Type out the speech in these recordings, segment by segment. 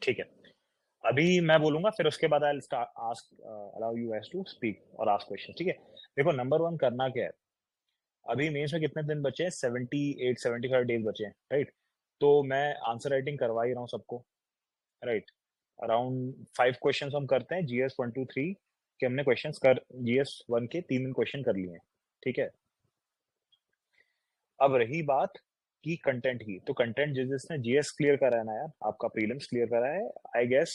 ठीक है, अभी मैं बोलूंगा, फिर उसके बाद I ask allow you guys to speak और आस्क क्वेश्चन। ठीक है, देखो नंबर वन करना क्या है, अभी मेंस में कितने दिन बचे हैं, 78-75 डेज बचे हैं, राइट। तो मैं आंसर राइटिंग करवा ही रहा हूँ सबको, राइट। अराउंड 5 क्वेश्चन हम करते हैं, जीएस 1 2 3 के हमने क्वेश्चन कर, जीएस 1 के 3 दिन क्वेश्चन कर लिए हैं। ठीक है, अब रही बात की कंटेंट की, तो कंटेंट जिसने जीएस क्लियर करा है ना यार, आपका प्रीलिम्स क्लियर करा है, I guess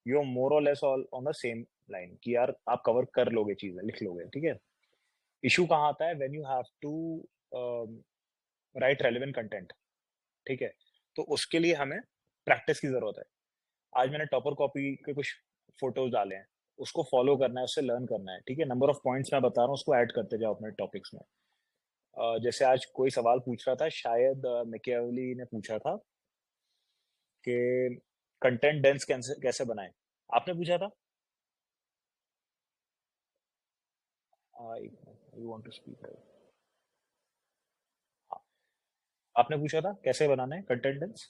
you are more और less all on the same line कि यार आप कवर कर लोगे, चीजें लिख लोगे। ठीक है, इशू कहाँ आता है, when you have to write relevant content. ठीक है, तो उसके लिए हमें प्रैक्टिस की जरूरत है। आज मैंने टॉपर कॉपी के कुछ फोटोज डाले हैं, उसको फॉलो करना है, उससे लर्न करना है। ठीक है, नंबर ऑफ पॉइंट्स मैं बता रहा हूँ, उसको ऐड करते जाओ अपने टॉपिक्स में। जैसे आज कोई सवाल पूछ रहा था, शायद मैकियावेली ने पूछा था कि कंटेंट डेंस कैसे कैसे बनाएं, आपने पूछा था। आई वांट टू स्पीक, आपने पूछा था कैसे बनाना है कंटेंट डेंस।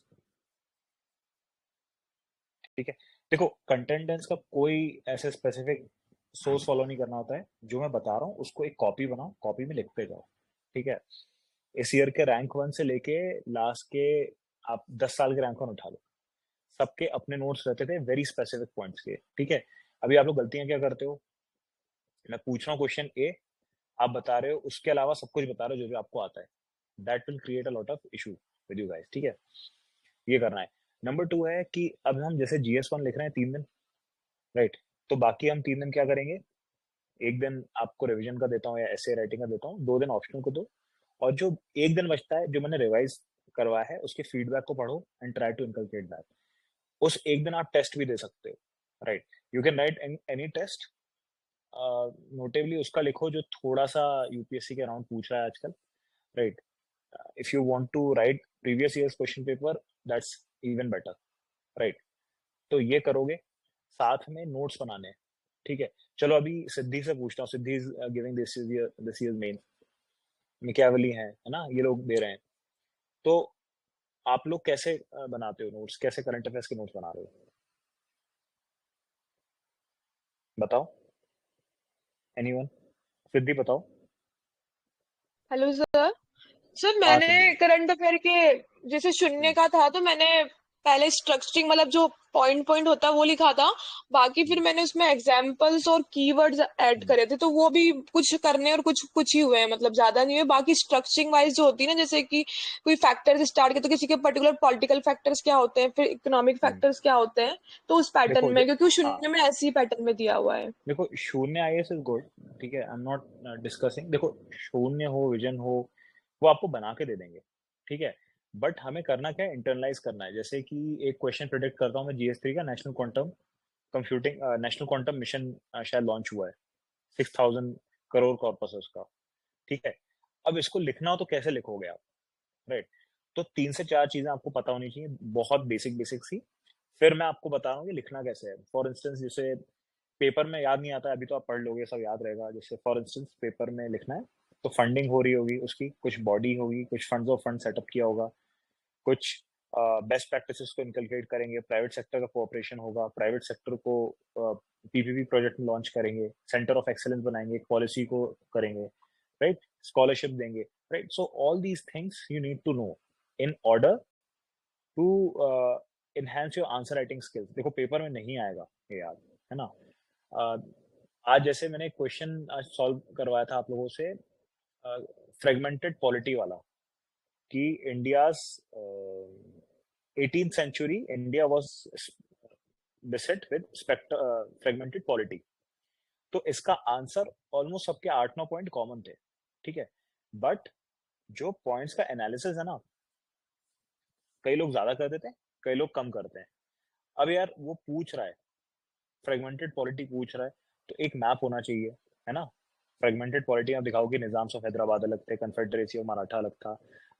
ठीक है, देखो कंटेंट डेंस का कोई ऐसे स्पेसिफिक सोर्स फॉलो नहीं करना होता है, जो मैं बता रहा हूँ उसको एक कॉपी बनाओ, कॉपी में लिखते जाओ। ठीक है, इस ईयर के रैंक 1 से लेके लास्ट के आप 10 साल के रैंक 1 उठा लो, सबके अपने नोट्स रहते थे वेरी स्पेसिफिक पॉइंट्स के। ठीक है, अभी आप लोग गलतियां क्या करते हो, मैं पूछ रहा हूँ क्वेश्चन ए, आप बता रहे हो उसके अलावा सब कुछ बता रहे हो जो जो आपको आता है, that will create a lot of issue with you guys. ठीक है, ये करना है। नंबर 2 है कि अब हम जैसे जीएस 1 लिख रहे हैं 3 दिन, राइट, तो बाकी हम 3 दिन क्या करेंगे, एक दिन आपको रिवीजन का देता हूँ या ऐसे राइटिंग का देता हूँ, 2 दिन ऑप्शनल को दो, और जो एक दिन बचता है जो मैंने रिवाइज करवाया है उसके फीडबैक को पढ़ो and try to inculcate that. उस एक दिन आप टेस्ट भी दे सकते हो, right, you can write any test, notably उसका लिखो जो थोड़ा सा यूपीएससी के अराउंड पूछ रहा है आजकल, right. If you want to write previous years question paper, that's even better, right. तो ये करोगे, साथ में नोट्स बनाने हैं। ठीक है, चलो अभी सिद्धि से पूछता हूँ, Siddhi is giving this year main, मिकावली है ना, ये लोग दे रहे हैं। तो आप लोग कैसे बनाते हो नोट्स, कैसे करंट अफेयर्स के नोट्स बना रहे हो, बताओ, एनीवन, सिद्धि बताओ। Hello sir. सर हाँ मैंने सिद्धि। करंट अफेयर के जैसे शून्य हम्म, का था तो मैंने पहले स्ट्रक्चरिंग मतलब जो पॉइंट पॉइंट होता है वो लिखा था। बाकी फिर हम्म, मैंने उसमें एग्जाम्पल्स और कीवर्ड्स ऐड हम्म, करे थे, तो वो भी कुछ करने और कुछ कुछ ही हुए हैं, मतलब ज्यादा नहीं हुए। बाकी स्ट्रक्चरिंग वाइज जो होती है ना, जैसे कि कोई फैक्टर स्टार्ट किया तो किसी के पर्टिकुलर पॉलिटिकल फैक्टर्स क्या होते हैं, फिर इकोनॉमिक हम्म। फैक्टर्स क्या होते हैं, तो उस पैटर्न देखो में, क्योंकि वो हाँ, शून्य में ऐसे ही पैटर्न में दिया हुआ है। देखो शून्य आईएएस इज गुड, ठीक है, आई एम नॉट डिस्कसिंग, देखो शून्य हो विजन हो वो आपको बना के दे देंगे। ठीक है, बट हमें करना क्या है, इंटरनलाइज करना है। जैसे कि एक क्वेश्चन प्रिडिक्ट करता हूँ मैं, जीएस 3 का, national quantum computing, national quantum mission शायद लॉन्च हुआ है, 6,000 करोड़ कॉर्पस है उसका। ठीक है, अब इसको लिखना हो तो कैसे लिखोगे आप, राइट। तो 3 से 4 चीजें आपको पता होनी चाहिए, बहुत बेसिक बेसिक सी। फिर मैं आपको बता रहा हूँ कि लिखना कैसे है। फॉर इंस्टेंस जैसे पेपर में याद नहीं आता है, अभी तो आप पढ़ लोगे सब याद रहेगा। जैसे फॉर इंस्टेंस पेपर में लिखना है, तो फंडिंग हो रही होगी, उसकी कुछ बॉडी होगी, कुछ फंड्स ऑफ फंड सेटअप किया होगा, कुछ बेस्ट प्रैक्टिसेस को इनकलकेट करेंगे, प्राइवेट सेक्टर का कोऑपरेशन होगा, प्राइवेट सेक्टर को पीपीपी प्रोजेक्ट में लॉन्च करेंगे, सेंटर ऑफ एक्सेलेंस बनाएंगे, पॉलिसी को करेंगे, राइट, स्कॉलरशिप देंगे, right. So all these things you need to know in order to enhance your answer writing skills. देखो पेपर में नहीं आएगा ये याद, है ना। uh, आज जैसे मैंने क्वेश्चन आज सॉल्व करवाया था आप लोगों से, फ्रेगमेंटेड पॉलिटी वाला, कि India's 18th century India was beset with fragmented polity। तो इसका आंसर ऑलमोस्ट सबके 8-9 पॉइंट कॉमन थे। ठीक है, बट जो पॉइंट्स का एनालिसिस है ना, कई लोग ज्यादा कर देते हैं, कई लोग कम करते हैं। अब यार वो पूछ रहा है, फ्रेगमेंटेड पॉलिटी पूछ रहा है, तो एक मैप होना चाहिए, है ना। फ्रेगमेंटेड पॉलिटी आप दिखाओ कि निजाम्स ऑफ हैदराबाद अलग थे, कन्फेडरेसी ऑफ मराठा अलग था,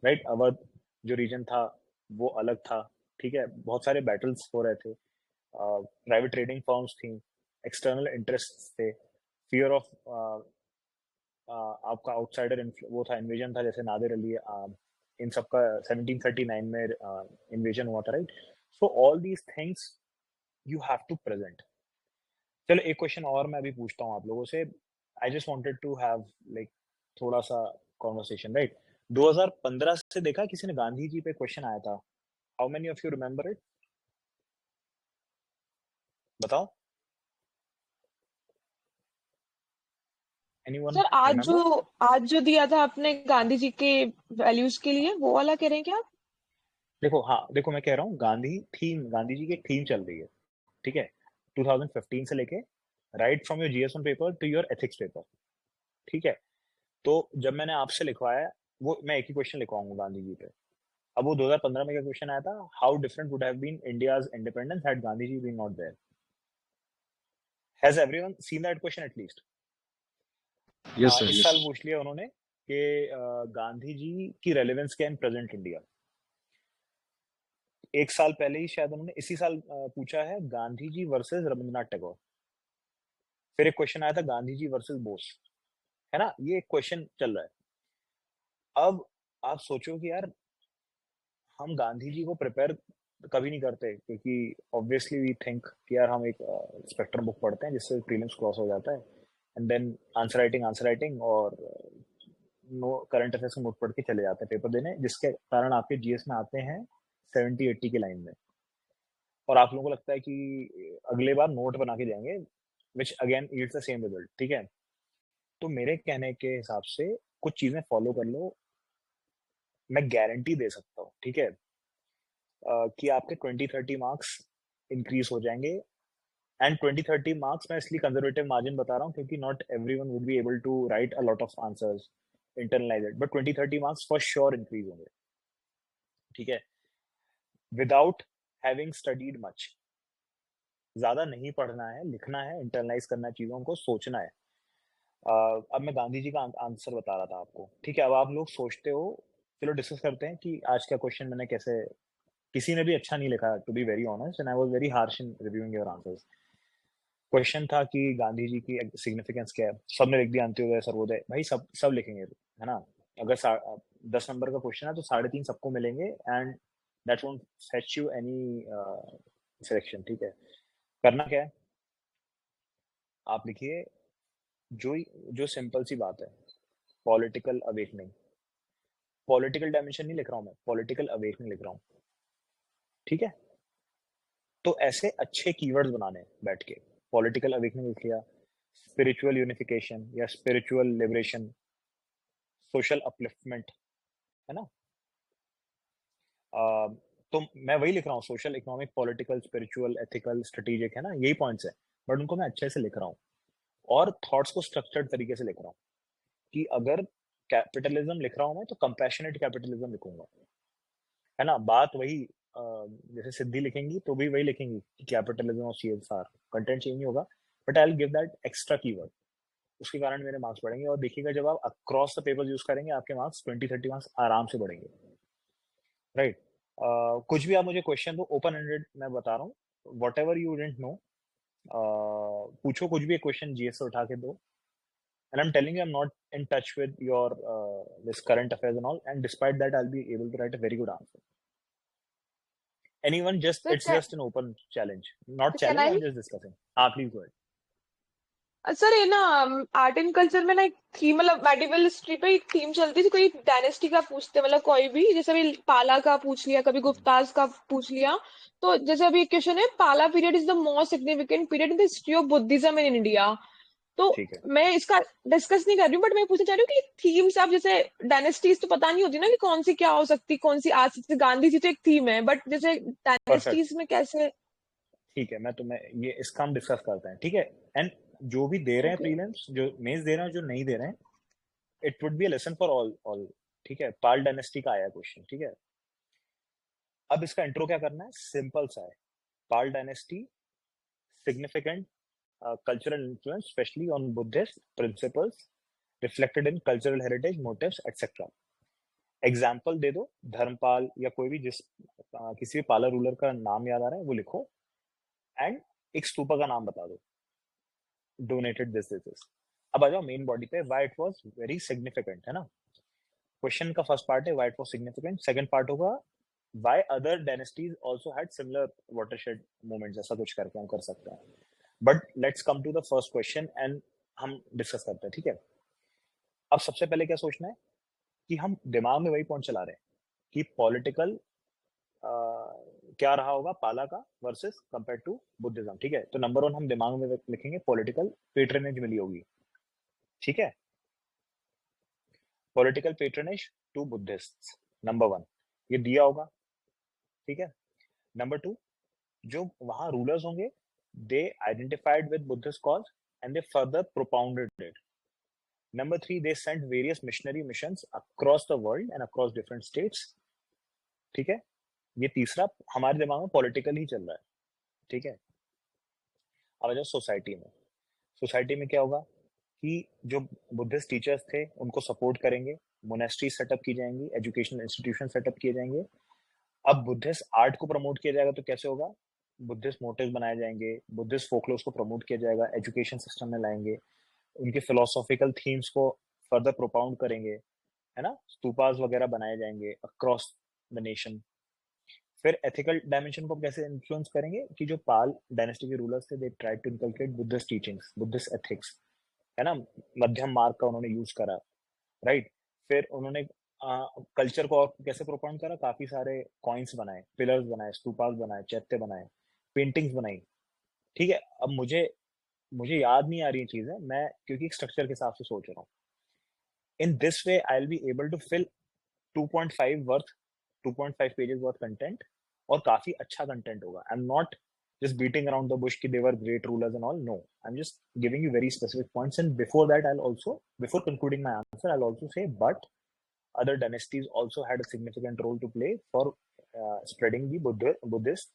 राइट, अवध जो रीजन था वो अलग था। ठीक है, बहुत सारे बैटल्स हो रहे थे, प्राइवेट ट्रेडिंग फर्म्स थी, एक्सटर्नल इंटरेस्ट थे, फियर ऑफ आपका आउटसाइडर वो था, इन्वेजन था, जैसे नादिर अली, इन सबका 1739 में इन्वेजन हुआ था, right. So all these things you have to present. चलो एक क्वेश्चन और मैं अभी पूछता हूँ आप लोगों से. I just wanted to have like थोड़ा सा कॉन्वर्सेशन, राइट? 2015 से देखा किसी ने गांधी जी पे क्वेश्चन आया था. How many of you remember it? बताओ. Anyone sir remember? आज जो दिया था आपने गांधी जी के वैल्यूज के लिए, वो वाला कह रहे हैं क्या आप? देखो, हाँ देखो, मैं कह रहा हूँ गांधी जी की एक थीम चल रही है, ठीक है, 2015 से लेके right from your GS one paper to your ethics paper, ठीक है. तो जब मैंने आपसे लिखवाया, वो मैं एक ही क्वेश्चन लिखवाऊंगा गांधी जी पे. अब वो 2015 में क्या क्वेश्चन आया था? How different would have been India's independence had Gandhi ji been not there. Has everyone seen that question at least? Yes, sir. इस Yes. साल पूछ लिया उन्होंने कि गांधी जी की रेलेवेंस क्या इन प्रेजेंट इंडिया. एक साल पहले ही शायद उन्होंने, इसी साल पूछा है गांधी जी वर्सेस रविंद्रनाथ टैगोर. फिर एक क्वेश्चन आया था गांधी जी वर्सेस बोस, है ना? ये एक क्वेश्चन चल रहा है. अब आप सोचो कि यार हम गांधी जी को प्रिपेयर कभी नहीं करते, क्योंकि ऑब्वियसली वी थिंक कि यार हम एक स्पेक्ट्रम बुक पढ़ते हैं जिससे प्रीलिम्स क्रॉस हो जाता है, एंड देन आंसर राइटिंग और नो करंट अफेयर्स को नोट पढ़ के चले जाते हैं पेपर देने, जिसके कारण आपके जीएस में आते हैं 70-80 की लाइन में. और आप लोगों को लगता है कि अगले बार नोट बना के जाएंगे, which again eats the same result, ठीक है. तो मेरे कहने के हिसाब से कुछ चीजें फॉलो कर लो. मैं गारंटी दे सकता हूँ, ठीक है, कि आपके 20-30 मार्क्स इंक्रीज हो जाएंगे. एंड 20-30 मार्क्स मैं इसलिए कंजर्वेटिव मार्जिन बता रहा हूँ क्योंकि not everyone would be able to write a lot of answers, internalise it, but 20-30 marks for sure increase होंगे, ठीक है, विदाउट हैविंग स्टडीड मच. ज्यादा नहीं पढ़ना है, लिखना है, इंटरनलाइज करना है, चीजों को सोचना है. अब मैं गांधी जी का आंसर बता रहा था आपको, ठीक है. अब आप लोग सोचते हो, चलो डिस्कस करते हैं कि आज का क्वेश्चन मैंने कैसे, किसी ने भी अच्छा नहीं लिखा, to be very honest, and I was very harsh in reviewing your answers. Question था कि गांधी जी की सिग्निफिकेंस क्या है. सबने लिख दिया अंत्योदय सर्वोदय. भाई सब सब लिखेंगे, है ना? अगर 10 नंबर का क्वेश्चन है तो 3.5 सबको मिलेंगे, and that won't fetch you any selection, ठीक है. करना क्या है, आप लिखिए जो जो सिंपल सी बात है, पॉलिटिकल अवेकनिंग. पॉलिटिकल डायमेंशन नहीं लिख रहा हूं मैं, पॉलिटिकल अवेकनिंग लिख रहा हूं, ठीक है. तो ऐसे अच्छे कीवर्ड्स बनाने हैं बैठ के. पॉलिटिकल अवेकनिंग लिख लिया, स्पिरिचुअल यूनिफिकेशन या स्पिरिचुअल लिबरेशन, सोशल अपलिफ्टमेंट, है ना? तो मैं वही लिख रहा हूँ, social, economic, political, spiritual, ethical, strategic, है ना, यही पॉइंट्स है. बट उनको मैं अच्छे से लिख रहा हूँ और थॉट्स को स्ट्रक्चर्ड तरीके से लिख रहा हूँ कि अगर कैपिटलिज्म लिख रहा हूँ मैं तो कंपैशनेट कैपिटलिज्म लिखूंगा, है ना? बात वही, जैसे सिद्धि लिखेंगी तो भी वही लिखेंगी कि कैपिटलिज्म और सीएसआर, कंटेंट चेंज नहीं होगा, but I will give that extra keyword. उसके कारण मेरे मार्क्स बढ़ेंगे, और देखिएगा जब आप अक्रॉस द पेपर यूज करेंगे आपके मार्क्स 20-30 मार्क्स आराम से बढ़ेंगे, राइट? कुछ भी आप मुझे क्वेश्चन दो, ओपन एंडेड मैं बता रहा हूँ, whatever you don't know, पूछो कुछ भी, एक क्वेश्चन जीएस से उठा के दो. And I'm telling you, I'm not in touch with your this current affairs and all. And despite that, I'll be able to write a very good answer. Anyone? Just sir it's just an open challenge, not can challenge. I? I'm just discussing. Please go ahead. Sir ये ना art and culture में ना एक theme, मतलब medieval history पे एक theme चलती थी, कोई डायनेस्टी का पूछते, मतलब कोई भी, जैसे अभी पाला का पूछ लिया, कभी गुप्ताज का पूछ लिया. तो जैसे अभी क्वेश्चन है, पाला period is the most significant period in the history of Buddhism in India. तो ठीक है. मैं इसका डिस्कस नहीं कर रही हूँ, बट मैं पूछना चाह रही हूँ कि थीम्स, आप जैसे डायनेस्टीज तो पता नहीं होती ना कि कौन सी क्या हो सकती, कौन सी आज से, गांधी जी तो एक थीम है, बट जैसे Perfect. डायनेस्टीज में कैसे? ठीक है, मैं तुम्हें ये इसका हम डिस्कस करते हैं, ठीक है. एंड जो भी दे रहे हैं ओके. प्रीलिम्स, जो मेंस दे रहे हैं, जो नहीं दे रहे हैं, it would be a lesson for all, ठीक है. पाल डायनेस्टी का आया क्वेश्चन, ठीक है. अब इसका इंट्रो क्या करना है, सिंपल सा है. पाल dynasty, significant cultural influence, especially on Buddhist principles, reflected in cultural heritage, motifs, etc. Example दे दो, धर्मपाल या कोई भी, जिस किसी भी पाला रूलर का नाम याद आ रहा है वो लिखो, एंड एक स्तूपा का नाम बता दो, डोनेटेड दिस. अब आ जाओ मेन बॉडी पे, why it was very significant, है ना? क्वेश्चन का फर्स्ट पार्ट है why it was significant, second part होगा why other dynasties also had similar watershed moments, ऐसा कुछ करके हम कर सकते हैं. But let's come to the first question and हम डिस्कस करते हैं. ठीक है, अब सबसे पहले क्या सोचना है कि हम दिमाग में वही पॉइंट चला रहे हैं कि पॉलिटिकल क्या रहा होगा पाला का वर्सेस कंपेयर टू बुद्धिज्म. ठीक है, तो नंबर 1 हम दिमाग में लिखेंगे पॉलिटिकल पेट्रनेज मिली होगी. ठीक है, political patronage to Buddhist, number 1 ये दिया होगा. ठीक है, नंबर 2 जो वहां रूलर्स होंगे they identified with Buddhist cause and they further propounded it. Number 3 they sent various missionary missions across the world and across different states. ठीक है, ये तीसरा हमारे दिमाग में पॉलिटिकल ही चल रहा है. ठीक है, अब आ जाओ सोसाइटी में. सोसाइटी में क्या होगा कि जो बुद्धिस्ट टीचर्स थे उनको सपोर्ट करेंगे, मोनेस्ट्री सेटअप की जाएंगी, एजुकेशनल इंस्टीट्यूशन सेटअप किए जाएंगे. अब बुद्धिस्ट आर्ट को प्रमोट किया जाएगा तो कैसे होगा, बुद्धिस्ट मोटिव्स बनाए जाएंगे, बुद्धिस्ट फोकलोर्स को प्रमोट किया जाएगा, एजुकेशन सिस्टम में लाएंगे, उनके फिलोसॉफिकल थीम्स को फर्दर प्रोपाउंड करेंगे, है ना, स्तूपास वगैरह बनाए जाएंगे अक्रॉस द नेशन. फिर एथिकल डायमेंशन को कैसे इन्फ्लुएंस करेंगे कि जो पाल डायनेस्टी के रूलर्स थे they tried to inculcate Buddhist teachings, Buddhist ethics, है ना, मध्यम मार्ग का उन्होंने यूज करा. राइट, फिर उन्होंने कल्चर को और कैसे प्रोपाउंड करा, काफी सारे कॉइन्स बनाए, पिलर्स बनाए, स्तूपास बनाए, चैत्य बनाए, पेंटिंग्स बनाई. ठीक है, अब मुझे याद नहीं आ रही चीजें, मैं क्योंकि एक स्ट्रक्चर के हिसाब से सोच रहा हूँ. In this way I will be able to fill 2.5 pages worth content, और काफी अच्छा कंटेंट होगा. I am not just beating around the bush ki they were great rulers and all. No, I'm just giving you very specific points, and before that before concluding my answer, I'll also say but other dynasties also had a significant role to play for spreading the Buddhist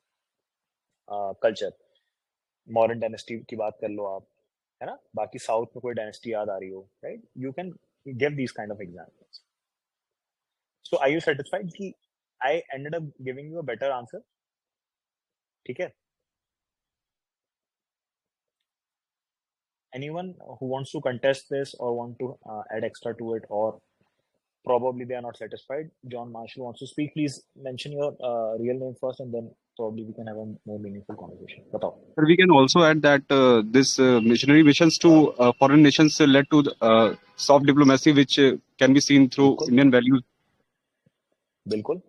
culture. Mauryan dynasty की बात कर लो आप, है ना, बाकी south में कोई dynasty याद आ रही हो, right? You can give these kind of examples. So are you satisfied कि I ended up giving you a better answer? ठीक है, anyone who wants to contest this or want to add extra to it, or probably they are not satisfied, John Marshall wants to speak, please mention your real name first and then probably we can have a more meaningful conversation. Batao. Sir, we can also add that this missionary missions to foreign nations led to soft diplomacy, which can be seen through बिल्कुल Indian values. बिल्कुल.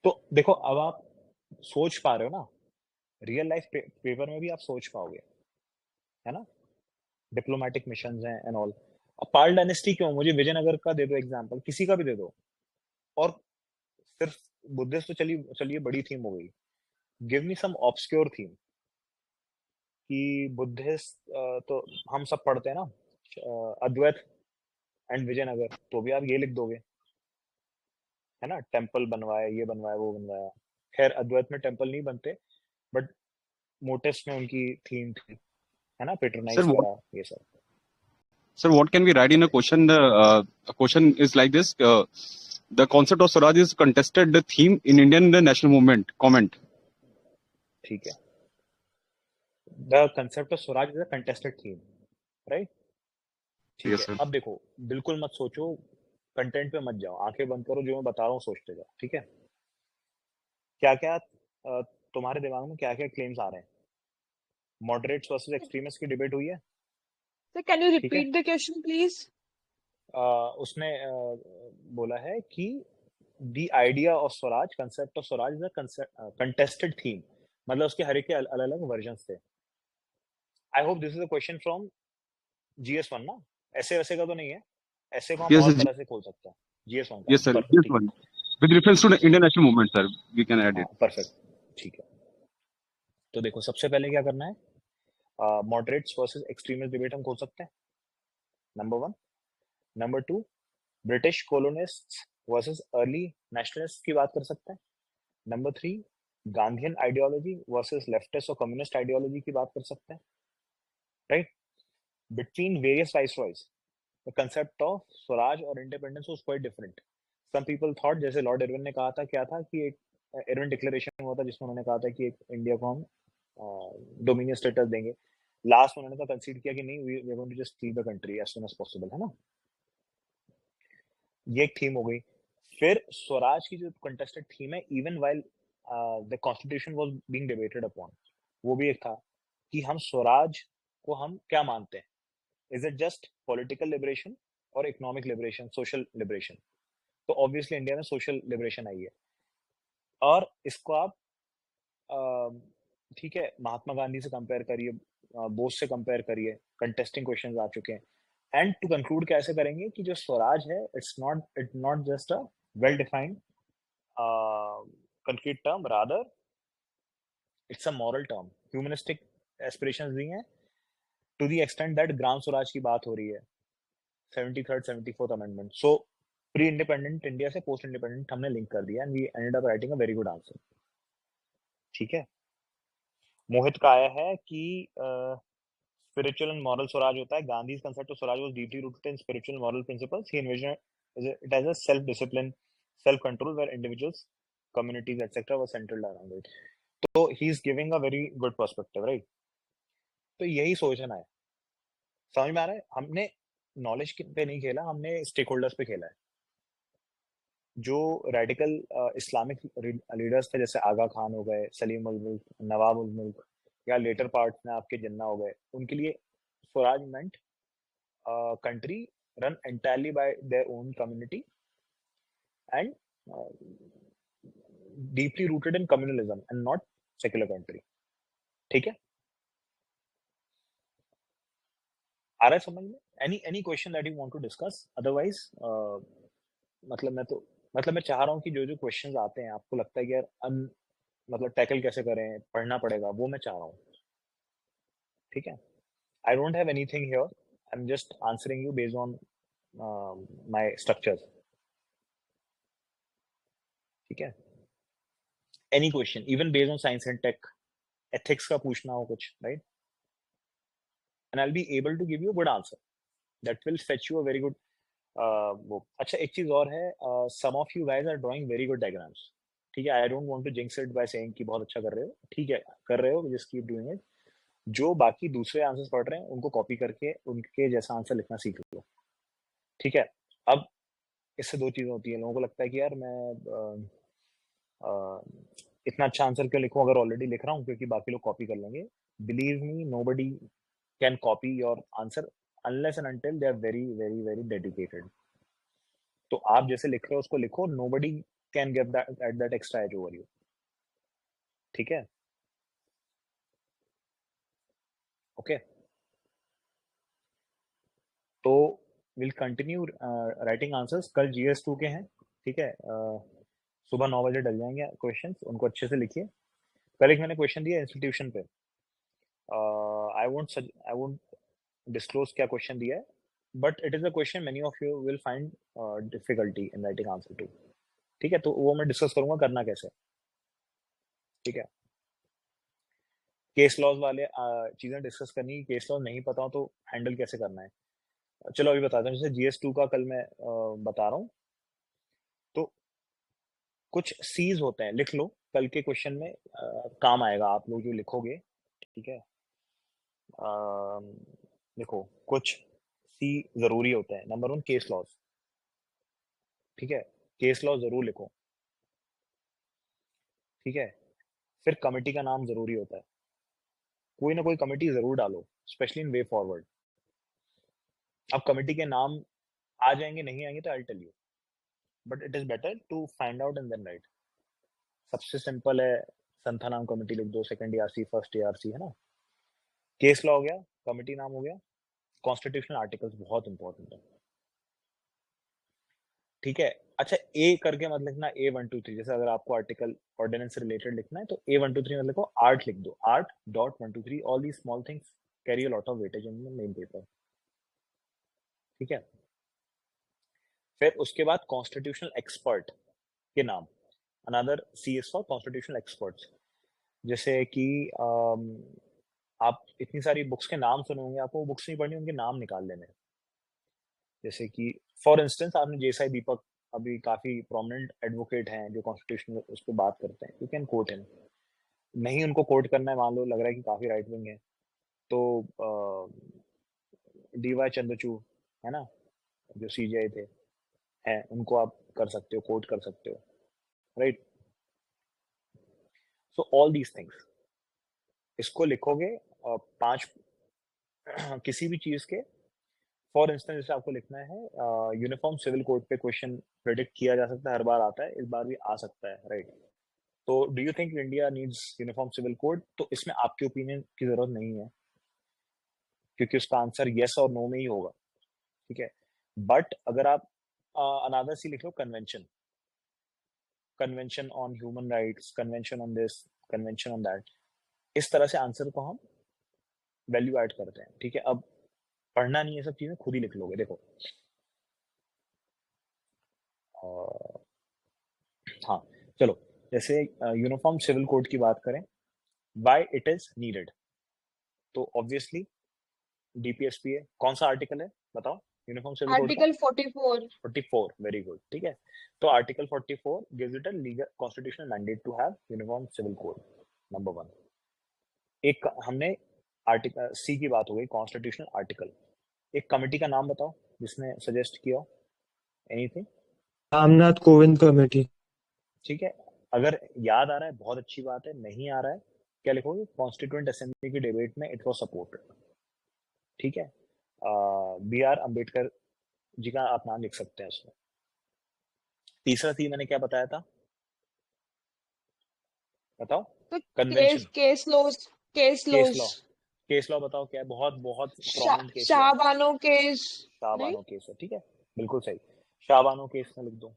तो देखो अब आप सोच पा रहे हो ना, रियल लाइफ पेपर में भी आप सोच पाओगे, है ना, डिप्लोमेटिक मिशंस हैं एंड ऑल. अब पाल डायनेस्टी क्यों, मुझे विजयनगर का दे दो एग्जांपल, किसी का भी दे दो, और सिर्फ बुद्धिस्ट तो चलिए बड़ी थीम हो गई. गिव मी सम ऑब्सक्योर थीम कि बुद्धिस्ट तो हम सब पढ़ते हैं ना, अद्वैत एंड विजयनगर, तो भी आप ये लिख दोगे, है ना, टेम्पल बनवाया, ये बनवाया, वो बनवाया. खैर अद्वैत में टेम्पल नहीं बनते, बट मोटिव्स में उनकी थीम थी, है ना, पेट्रोनाइज Sir, करा, ये सब. what can we write in a question? A question is like this: the concept of Swaraj is contested the theme in Indian national movement. Comment. ठीक है, the concept of Swaraj is a contested theme, right. ठीक Yes, है, sir. अब देखो बिल्कुल मत सोचो, content पे मत जाओ, आंखें बंद करो, जो मैं बता रहा हूँ सोचते जाओ. ठीक है, क्या क्या तुम्हारे दिमाग में क्या क्या क्लेम्स आ रहे हैं. मॉडरेट्स वर्सेस एक्सट्रीमिस्ट की डिबेट हुई है. Sir, can you ठीक है, repeat the question, please? उसने बोला है कि the idea of Swaraj, concept of Swaraj is a contested theme, मतलब उसके हर एक के अलग अलग वर्जन्स थे. I hope this is a question from GS1 ना, ऐसे वैसे का तो नहीं है, ऐसे को हम Yes, और sir. तरह से खोल सकते हैं. GS1 का, Yes, sir. परफेक्ट. Yes, ठीक है, one. With reference to the Indian national movement, sir, we can add हाँ it. परफेक्ट. ठीक है, तो देखो सबसे पहले क्या करना है, मॉडरेट्स वर्सेस एक्सट्रीमिस्ट डिबेट हम खोल सकते हैं, number 1. Number 2, British colonists versus early nationalist की बात कर सकते हैं. Number 3, Gandhian ideology versus leftist और कम्युनिस्ट आइडियोलॉजी की बात कर सकते हैं, right. Between various viceroys the concept of swaraj और independence was quite different. Some people thought, जैसे लॉर्ड इरविन ने कहा था, क्या था कि एक इरविन डिक्लेरेशन हुआ था जिसमें उन्होंने कहा था कि एक इंडिया को हम डोमिनियन स्टेटस देंगे. लास्ट में उन्होंने कंसीड किया कि नहीं, we are going to just leave the country as soon as possible, है ना. ये एक थीम हो गई. फिर स्वराज की जो कंटेस्टेड थीम है, even while the constitution was being debated upon, वो भी एक था कि हम स्वराज को हम क्या मानते हैं, is it just political liberation और इकोनॉमिक लिबरेशन, सोशल लिबरेशन? तो ऑब्वियसली इंडिया में सोशल लिबरेशन आई है, और इसको आप ठीक है महात्मा गांधी से कंपेयर करिए, बोस से कंपेयर करिए, कंटेस्टिंग क्वेश्चंस आ चुके हैं, एंड टू कंक्लूड कैसे करेंगे कि जो स्वराज है it not just a well defined concrete term, rather it's a moral term, humanistic aspirations दी हैं to the extent that Gram Swaraj की बात हो रही है, 73rd 74th amendment. So pre independent India से पोस्ट इंडिपेंडेंट हमने लिंक कर दिया, and we ended up writing a very good answer. ठीक है, मोहित का आया है कि स्पिरिचुअल एंड मॉरल स्वराज होता है, Gandhi's concept of Swaraj was deeply rooted in spiritual moral principles. He envisioned it as a self discipline, self control, where individuals, communities etc were centered around it. तो he is giving a very good perspective, right? तो यही सोचना है, समझ में आ रहा है? हमने नॉलेज पे नहीं खेला, हमने स्टेक होल्डर्स पे खेला है। जो रेडिकल इस्लामिक लीडर्स थे, जैसे आगा खान हो गए, सलीम उल मुल्क, नवाब उल मुल्क, या लेटर पार्ट में आपके जिन्ना हो गए, उनके लिए स्वराज मेंट country run entirely by their own community and deeply rooted in communalism and not secular country। ठीक है, आ रहा है समझ में? any question that you want to discuss, otherwise मतलब मैं चाह रहा हूँ कि जो जो क्वेश्चंस आते हैं आपको लगता है कि यार मतलब टैकल कैसे करें, पढ़ना पड़ेगा, वो मैं चाह रहा हूँ। ठीक है, I don't have anything here, I am just answering you based on my structures. ठीक है, any question even based on science and tech, ethics का पूछना हो कुछ, right, and I will be able to give you good answer that will fetch you a very good वो। अच्छा, एक चीज और है, some of you guys are drawing very good diagrams. ठीक है, I don't want to jinx it by saying कि बहुत अच्छा कर रहे हो, ठीक है कर रहे हो, जस्ट कीप डूइंग इट। जो बाकी दूसरे आंसर्स पढ़ रहे हैं उनको कॉपी करके उनके जैसा आंसर लिखना सीख लो। ठीक है, अब इससे दो चीजें होती है, लोगों को लगता है कि यार मैं इतना अच्छा आंसर क्यों लिखूं अगर ऑलरेडी लिख रहा हूं, क्योंकि बाकी लोग कॉपी कर लेंगे। Believe me, nobody can copy your answer unless and until they are very very very dedicated. तो आप जैसे लिख रहे हो उसको लिखो, nobody can give that extra edge over you. ठीक है, ओके, तो विल कंटिन्यू राइटिंग आंसर्स। कल GS2 के हैं, ठीक है, सुबह 9 बजे डल जाएंगे क्वेश्चंस, उनको अच्छे से लिखिए। कल एक मैंने क्वेश्चन दिया इंस्टीट्यूशन पे, आई वोंट डिस्क्लोज क्या क्वेश्चन दिया है, but it is a question many of you will find difficulty in writing answer to. ठीक है, तो वो मैं डिस्कस करूंगा करना कैसे। ठीक है, केस लॉज वाले चीजें डिस्कस करनी, केस लॉज नहीं पता हो तो हैंडल कैसे करना है। चलो अभी बताता हूँ, जैसे GS2 का कल मैं बता रहा हूँ, तो कुछ सीज होते हैं, लिख लो, कल के क्वेश्चन में काम आएगा आप लोग जो लिखोगे। ठीक है, देखो कुछ सी जरूरी होते हैं। Number 1 case laws. ठीक है, केस लॉ जरूर लिखो। ठीक है, फिर कमेटी का नाम जरूरी होता है, कोई ना कोई कमेटी जरूर डालो, स्पेशली इन वे फॉरवर्ड। अब कमेटी के नाम आ जाएंगे नहीं आएंगे तो I tell you, but it is better to find out and then write. सबसे सिंपल है, संथा नाम कमेटी लिख दो, सेकंड ARC, फर्स्ट ARC, है ना। केस लॉ हो गया, कमेटी नाम हो गया, कॉन्स्टिट्यूशनल आर्टिकल्स बहुत इंपॉर्टेंट है। ठीक है, अच्छा ए करके मत लिखना A123, जैसे अगर आपको आर्टिकल ऑर्डिनेंस से रिलेटेड लिखना है तो A123 मत लिखो, आर्ट लिख दो, art.123। All the small things carry a lot of weightage in main paper. ठीक है, फिर उसके बाद कॉन्स्टिट्यूशनल एक्सपर्ट के नाम, another C is for constitutional experts. जैसे कि आप इतनी सारी बुक्स के नाम सुने होंगे, आपको वो बुक्स नहीं पढ़नी, उनके नाम निकाल लेने। जैसे कि फॉर इंस्टेंस आपने JSI दीपक, अभी काफी प्रोमिनेंट एडवोकेट हैं जो कॉन्स्टिट्यूशन उस पर बात करते हैं, यू कैन कोट हिम। नहीं उनको कोट करना है, मान लो लग रहा है कि काफी राइट विंग है, तो DY चंद्रचूड़, है ना, जो CJI थे, हैं उनको आप कर सकते हो, कोट कर सकते हो, right? So all these things इसको लिखोगे 5 किसी भी चीज के। फॉर इंस्टेंस जैसे आपको लिखना है यूनिफॉर्म सिविल कोड पे क्वेश्चन प्रेडिक्ट किया जा सकता है, हर बार आता है, इस बार भी आ सकता है, राइट? तो do you think India needs uniform civil code? तो इसमें आपके ओपिनियन की जरूरत नहीं है, क्योंकि उसका आंसर यस और नो में ही होगा, ठीक है? बट अगर आप अनादर सी लिख लो, convention, convention on human rights, convention on this, convention on that, इस तरह से आंसर को हम वैल्यू ऐड करते हैं, ठीक है? अब पढ़ना नहीं है सब चीजें, खुद ही लिख लोगे। देखो हाँ, चलो, जैसे यूनिफॉर्म सिविल कोड की बात करें, व्हाई इट इज नीडेड, तो ऑब्वियसली डीपीएसपी है। कौन सा आर्टिकल है बताओ यूनिफॉर्म सिविल कोड का? आर्टिकल 44। 44, वेरी गुड, ठीक है। तो article 44 gives it a legal constitutional mandate to have uniform civil code, number 1। एक हमने आर्टिकल सी की बात हो गई, कॉन्स्टिट्यूशनल आर्टिकल। एक कमेटी का नाम बताओ जिसने सजेस्ट किया हो, एनीथिंग? रामनाथ कोविंद कमेटी। ठीक है, अगर याद आ रहा है बहुत अच्छी बात है, नहीं आ रहा है क्या लिखोगे? कॉन्स्टिट्यूएंट असेंबली की डिबेट में इट वाज सपोर्टेड, ठीक है। बी आर अम्बेडकर जी का आप नाम लिख सकते हैं इसमें। तीसरा थी मैंने क्या बताया था, बताओ? तो convention, case laws. Case case laws. Law, case law बताओ क्या है? बहुत बहुत प्रोमिनेंट केस लॉ है, शाहबानो केस। नहीं, शाहबानो केस है, ठीक है, बिल्कुल सही, शाहबानो केस में लिख दो,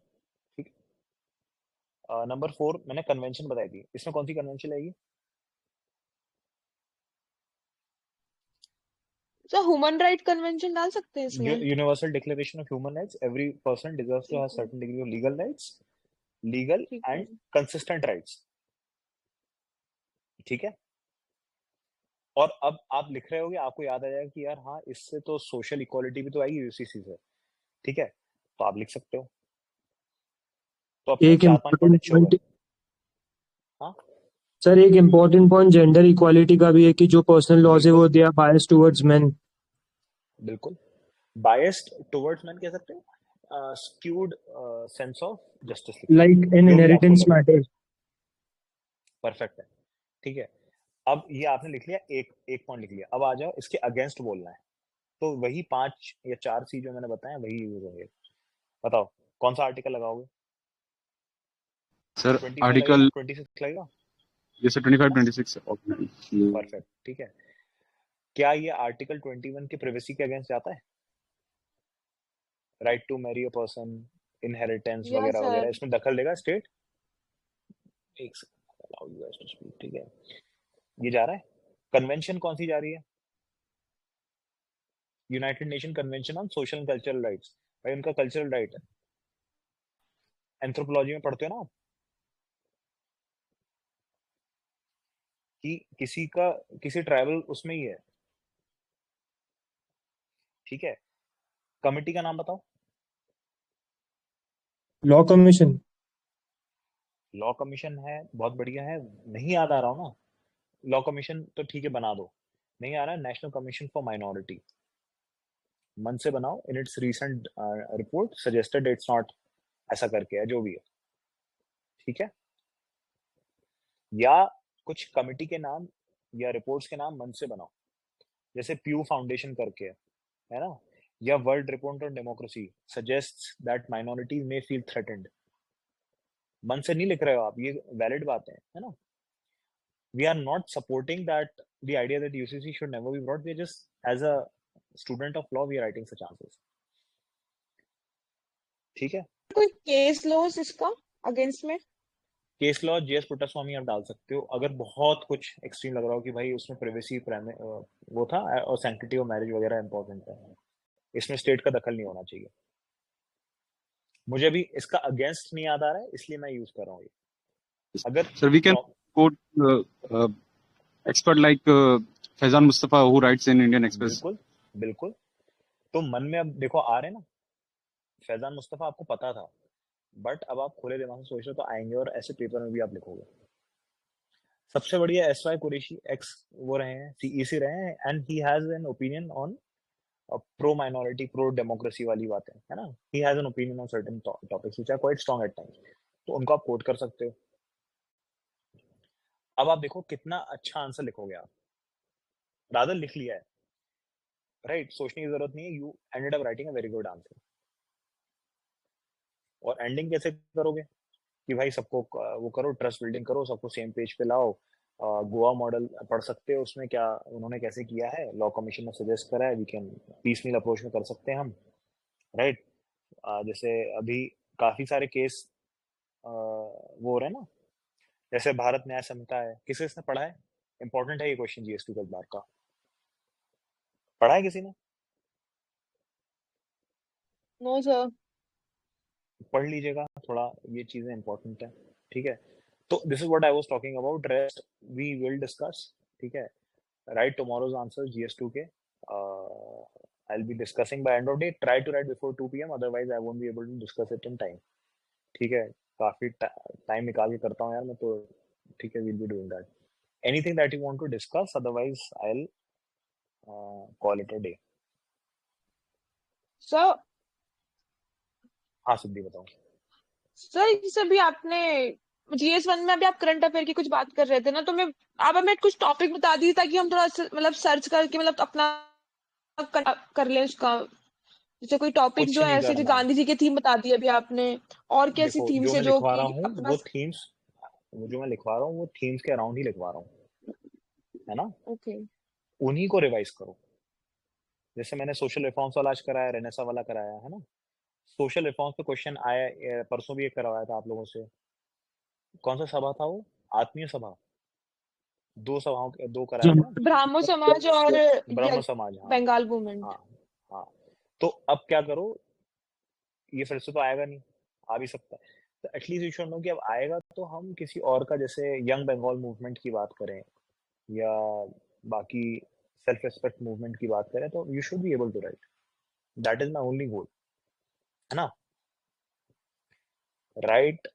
ठीक है। नंबर 4 मैंने कन्वेंशन बताई थी, इसमें कौन सी कन्वेंशन आएगी? तो ह्यूमन राइट कन्वेंशन डाल सकते हैं इसमें। Universal declaration of human rights, every person deserves to have certain degree of legal rights, legal ठीक है। एंड कंसिस्टेंट राइट्स, ठीक है। और अब आप लिख रहे होगे, आपको याद आ जाएगा कि यार हाँ, इससे तो सोशल इक्वालिटी भी तो आएगी यूसीसी से, ठीक है, तो आप लिख सकते हो। तो अपने एक 4-5 पॉइंट इम्पोर्टेंट अच्छे हो गए। पॉइंट हाँ, सर, एक इम्पोर्टेंट पॉइंट जेंडर इक्वालिटी का भी है कि जो पर्सनल लॉज है वो they are biased towards men. बिल्कुल, बायस्ड टुवर्ड्स मैन कह सकते हैं, स्क्यूड सेंस ऑफ जस्टिस लिख लो, लाइक इन जो भी आपको इनहेरिटेंस लगे, मैटर्स। परफेक्ट है, ठीक है। अब ये आपने लिख लिया, एक एक पॉइंट लिख लिया, अब आ जाओ इसके अगेंस्ट बोलना है, तो वही 5 या 4 सी जो मैंने बताया वही यूज होंगे। बताओ कौन सा आर्टिकल लगाओगे? सर 25 लगेगा, आर्टिकल 26 लगेगा, जैसे 25 26 परफेक्ट, ठीक है। क्या ये आर्टिकल 21 के प्राइवेसी के अगेंस्ट जाता है? Right to marry a person, inheritance yes वगैरह वगैरह, सर। इसमें दखल देगा स्टेट? एक सेकंड, ठीक है, ये जा रहा है। कन्वेंशन कौन सी जा रही है? United nation convention on social and cultural rights, भाई उनका कल्चरल राइट है, एंथ्रोपोलॉजी में पढ़ते हो ना आप, कि किसी का किसी ट्राइबल उसमें ही है, ठीक है। कमिटी का नाम बताओ। Law commission. लॉ कमीशन है, बहुत बढ़िया है, नहीं याद आ रहा हो ना? लॉ कमीशन तो ठीक है, बना दो, नहीं आ रहा है, नेशनल कमीशन फॉर माइनॉरिटी, मन से बनाओ, in its recent report suggested it's not, ऐसा करके है, जो भी है, ठीक है। या कुछ कमिटी के नाम या रिपोर्ट्स के नाम मन से बनाओ, जैसे प्यू फाउंडेशन करके है ना, या world report on democracy suggests that minorities may feel threatened. मन से नहीं लिख रहे हो आप, ये वैलिड बात है ना? We are not supporting that the idea that UCC should never be brought. We are just, as a student of law, we are writing such answers. ठीक है। कोई केस लॉज इसका अगेंस्ट में? केस लॉ जीएस पुट्टास्वामी आप डाल सकते हो, अगर बहुत कुछ एक्सट्रीम लग रहा हो कि भाई उसमें प्राइवेसी वो था और सैंक्टिटी ऑफ मैरिज वगैरह इंपॉर्टेंट है, इसमें स्टेट का दखल नहीं होना चाहिए। मुझे अभी इसका अगेंस्ट नहीं याद आ रहा है, इसलिए मैं यूज कर रहा हूँ ये। अगर Sir, we can quote expert like Faizan Mustafa who writes in Indian Express. बिल्कुल बिल्कुल, तो मन में अब देखो आ रहे ना, फैजान मुस्तफा आपको पता था, बट अब आप खुले दिमाग से सोच रहे हो तो आएंगे, और ऐसे पेपर में भी आप लिखोगे। सबसे बढ़िया एस वाई कुरैशी एक्स वो रहे हैं, सीईसी रहे हैं, and he has an opinion on pro minority pro democracy वाली बातें है ना, he has an opinion on certain topics which are quite strong at times, तो उनको आप कोट कर सकते हो। अब आप देखो कितना अच्छा आंसर लिखोगे आप, रादर लिख लिया है, राइट, सोचने की जरूरत नहीं है, you ended up writing a very good answer. और एंडिंग कैसे करोगे कि भाई सबको वो करो, ट्रस्ट बिल्डिंग करो, सबको सेम पेज पे लाओ, गोवा मॉडल पढ़ सकते हो, उसमें क्या उन्होंने कैसे किया है, लॉ कमीशन ने सजेस्ट करा है, वी कैन पीसमील अप्रोच में कर सकते हैं हम, राइट। जैसे अभी काफी सारे केस वो हो रहे हैं ना, जैसे भारत न्याय संहिता है, किसी ने पढ़ा है? इंपॉर्टेंट है ये क्वेश्चन जीएस2 का बार का, पढ़ा है किसी ने? No sir. पढ़ लीजिएगा थोड़ा, ये चीजें इंपॉर्टेंट है, ठीक है। तो this is what I was talking about, rest we will discuss, ठीक है। राइट टुमारोज आंसर जीएस2 के, I'll be discussing by end of day, try to write before 2 p.m, otherwise I won't be able to discuss it in time, ठीक है। काफी time निकाल के करता हूँ यार मैं तो, ठीक है, we'll be doing that, anything that you want to discuss, otherwise I'll call it a day। Sir हाँ सिद्धि बताओ। सर जैसे अभी आपने GS1 में अभी आप करंट अफेयर की कुछ बात कर रहे थे ना, तो मैं आप हमें कुछ टॉपिक बता दीजिए ताकि हम थोड़ा मतलब सर्च करके मतलब अपना कर लें उसका, जैसे कोई टॉपिक कुछ जो है नहीं ऐसे, जो करना है, गांधी जी की थीम बता दी अभी आपने, और कैसी देखो थीम जो से मैं जो लिखवा रहा कि हूँ अपना। वो थीम्स, वो जो मैं लिखवा रहा हूँ वो थीम्स के अराउंड ही लिखवा रहा हूँ, है ना, ओके। उन्हीं को रिवाइज करो। जैसे मैंने सोशल रिफॉर्म्स वाला आज कराया, रेनेसा वाला कराया, है ना, सोशल रिफॉर्म्स पे क्वेश्चन आया, परसों भी एक करवाया था आप लोगों से, कौन सा सभा था वो, आत्मीय सभा, दो सभाओं के दो कराया था ना, ब्राह्मो समाज और ब्रह्म समाज, हाँ बंगाल मूवमेंट। हाँ हाँ। तो अब क्या करो, ये फिर से तो आएगा नहीं, आ भी सकता है, तो एटलीस्ट यू शुड नो कि अब आएगा तो हम किसी और का, जैसे यंग बंगाल मूवमेंट की बात करें या बाकी सेल्फ रिस्पेक्ट मूवमेंट की बात करें, तो you should be able to write, that is my only goal, है ना, राइट,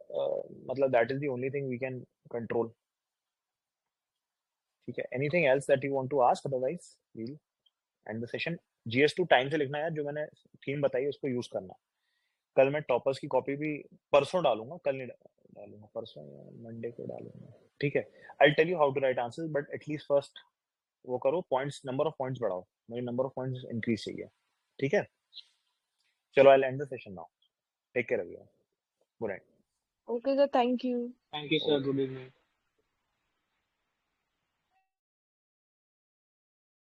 मतलब that is the only thing we can control, ठीक है। Anything else that you want to ask, otherwise we'll end the session. जीएस2 time से लिखना है, जो मैंने थीम बताई उसको यूज करना। कल मैं टॉपर्स की कॉपी भी परसों डालूंगा, कल नहीं डालूंगा, परसों या मंडे को डालूंगा, ठीक है। I tell you how to write answers, but at least first वो करो, पॉइंट्स, नंबर ऑफ पॉइंट्स बढ़ाओ, मुझे नंबर ऑफ पॉइंट्स इंक्रीज चाहिए, ठीक है। चलो I end the session now, take care everyone, good night. Okay sir, thank you. Thank you, sir. Okay. Good evening.